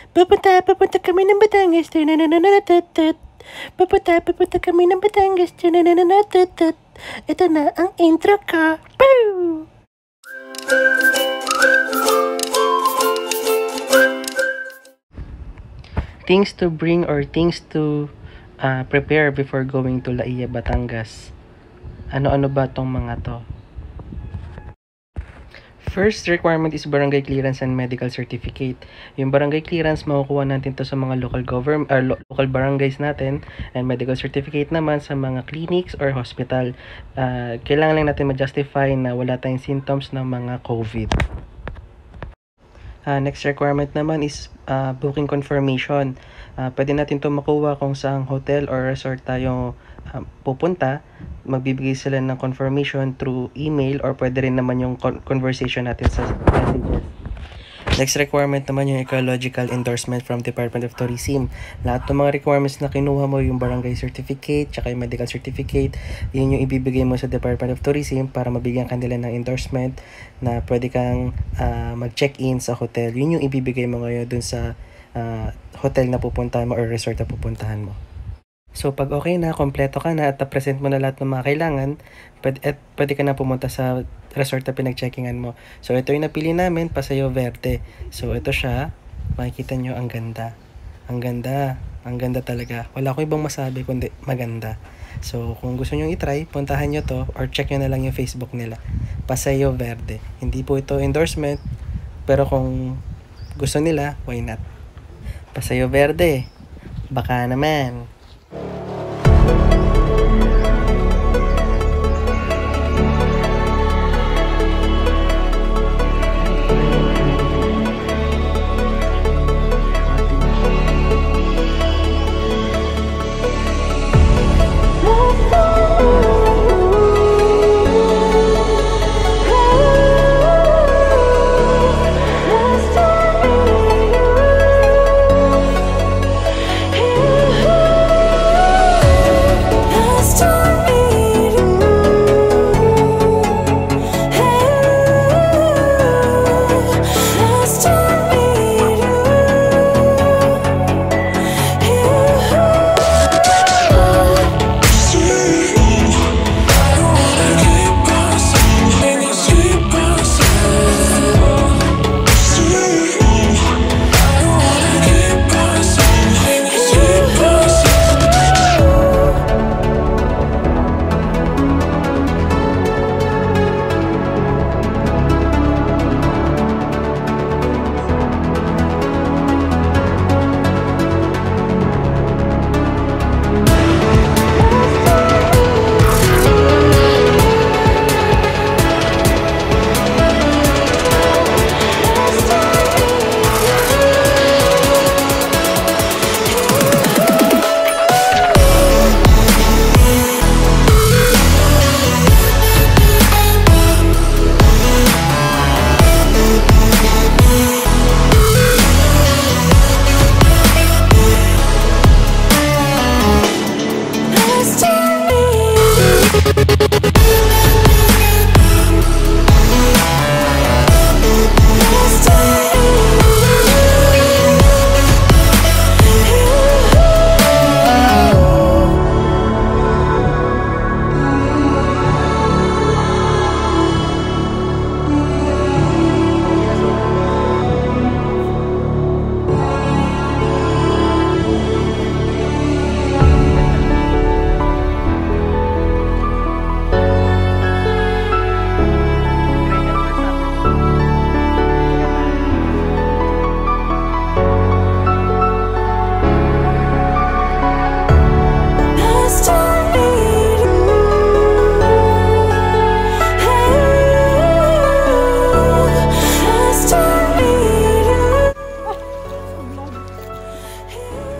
Papunta kami ng Batangas. Papunta kami ng Batangas. Ito na ang intro ko. Poo! Things to bring or things to prepare before going to Laia, Batangas. Ano-ano ba tong mga to? First requirement is barangay clearance and medical certificate. Yung barangay clearance, makukuha natin to sa mga local government or local barangays natin, and medical certificate naman sa mga clinics or hospital. Kailangan lang natin ma-justify na wala tayong symptoms ng mga COVID. Next requirement naman is booking confirmation. Pwede natin to makuha kung saang hotel or resort tayo pupunta. Magbibigay sila ng confirmation through email or pwede rin naman yung conversation natin sa messages. Next requirement naman yung ecological endorsement from Department of Tourism. Lahat ng mga requirements na kinuha mo, yung barangay certificate, tsaka yung medical certificate, yun yung ibibigay mo sa Department of Tourism para mabigyan kanila ng endorsement na pwede kang mag-check-in sa hotel. Yun yung ibibigay mo ngayon dun sa hotel na pupuntahan mo or resort na pupuntahan mo. So, pag okay na, kompleto ka na at present mo na lahat ng mga kailangan, pwede ka na pumunta sa resort na pinag-checkingan mo. So, ito yung napili namin, Paseo Verde. So, ito siya. Makikita nyo, ang ganda. Ang ganda. Ang ganda talaga. Wala akong ibang masabi kundi maganda. So, kung gusto nyo i-try, puntahan nyo to or check nyo na lang yung Facebook nila. Paseo Verde. Hindi po ito endorsement, pero kung gusto nila, why not? Paseo Verde. Baka naman.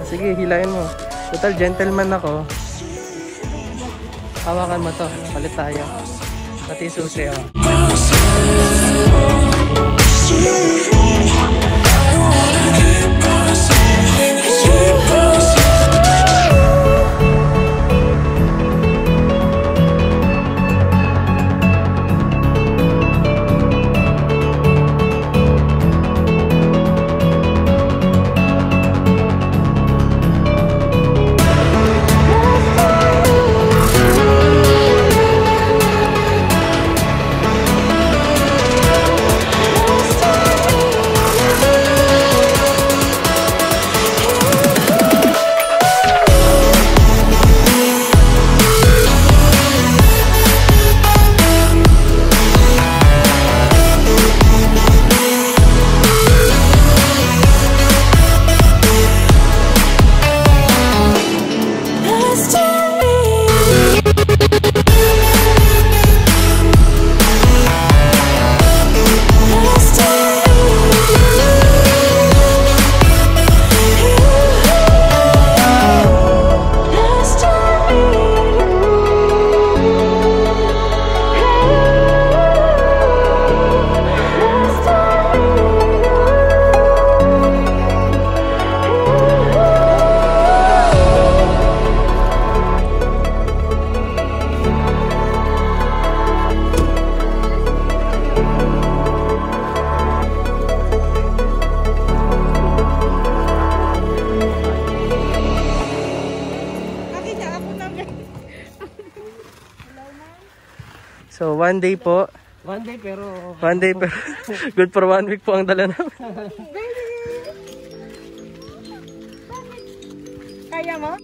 Sige, hilain mo. Total, gentleman ako. Hawakan mo to. Palit tayo. Pati susi, oh. So, one day po. One day pero... Good for 1 week po ang dala namin. Kaya mo?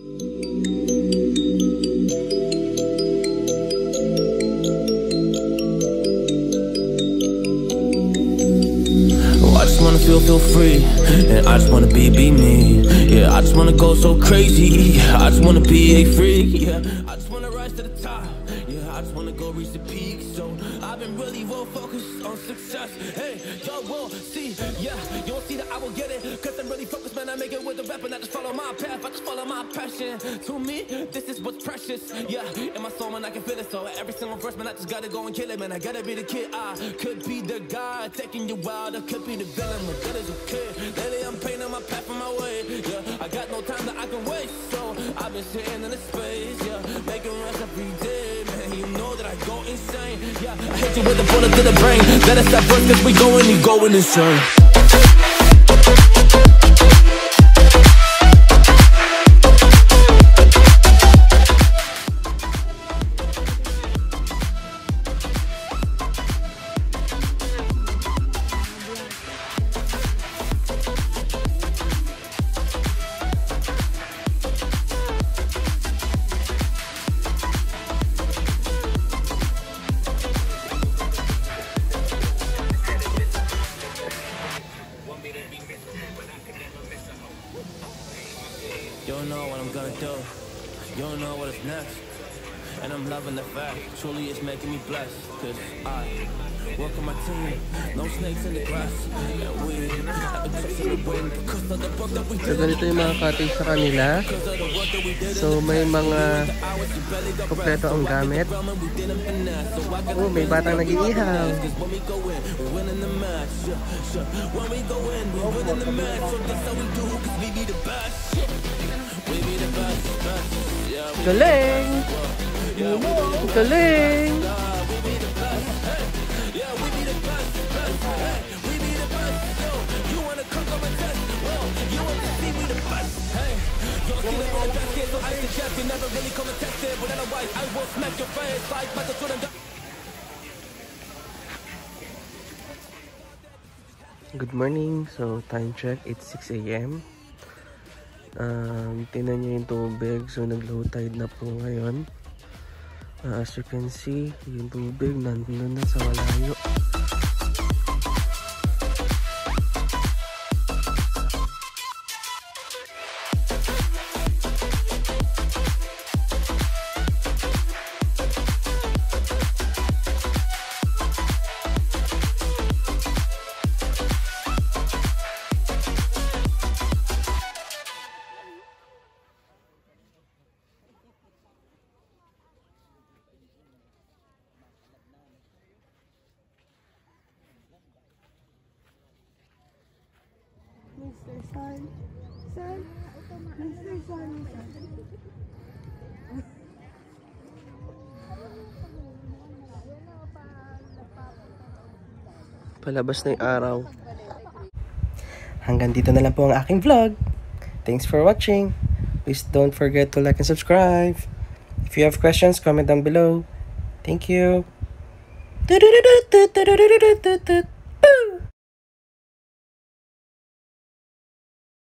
I just wanna feel free, and I just wanna be me. Yeah, I just wanna go so crazy. I just wanna be a freak. Yeah, I just wanna rise to the top. Yeah, I just wanna go reach the peak. So I've been really well focused on success. Hey, y'all will see. Yeah, you won't see that I will get it. Cause I'm really focused, man. I make it with the rap and I just follow my path. I just follow my passion. To me, this is what's precious. Yeah, in my soul, man, I can feel it. So every single verse, man, I just gotta go and kill it, man. I gotta be the kid. I could be the guy taking you wild. I could be the villain, but that is okay. Lately, I'm painting my path on my way. Yeah, I got no time that I can waste. So I've been sitting in the space. Yeah, making runs every day, man. You know that I go insane. Yeah, I hit you with a bullet to the brain. Let us stop first, cause we going and going insane. You don't know what I'm gonna do. You don't know what is next. And I'm loving the fact, truly it's making me blessed. Cause I work on my team, no snakes in the grass. And we have the trust in the wind because of the work that we So, did. ganito yung mga cottage sa kanila. So, may mga kompleto ang gamit. Oh, may batang nag-iihaw. Galing! Galing! Good morning. So, time check. It's 6 a.m. Tingnan nyo yung tubig. So, nag-low tide na po ngayon. As you can see, yung tubig nandun na sa malayo. Mr. Sun. Sun. Mr. Sun. Palabas na yung araw. Hanggang dito na lang po ang aking vlog. Thanks for watching. Please don't forget to like and subscribe. If you have questions, comment down below. Thank you.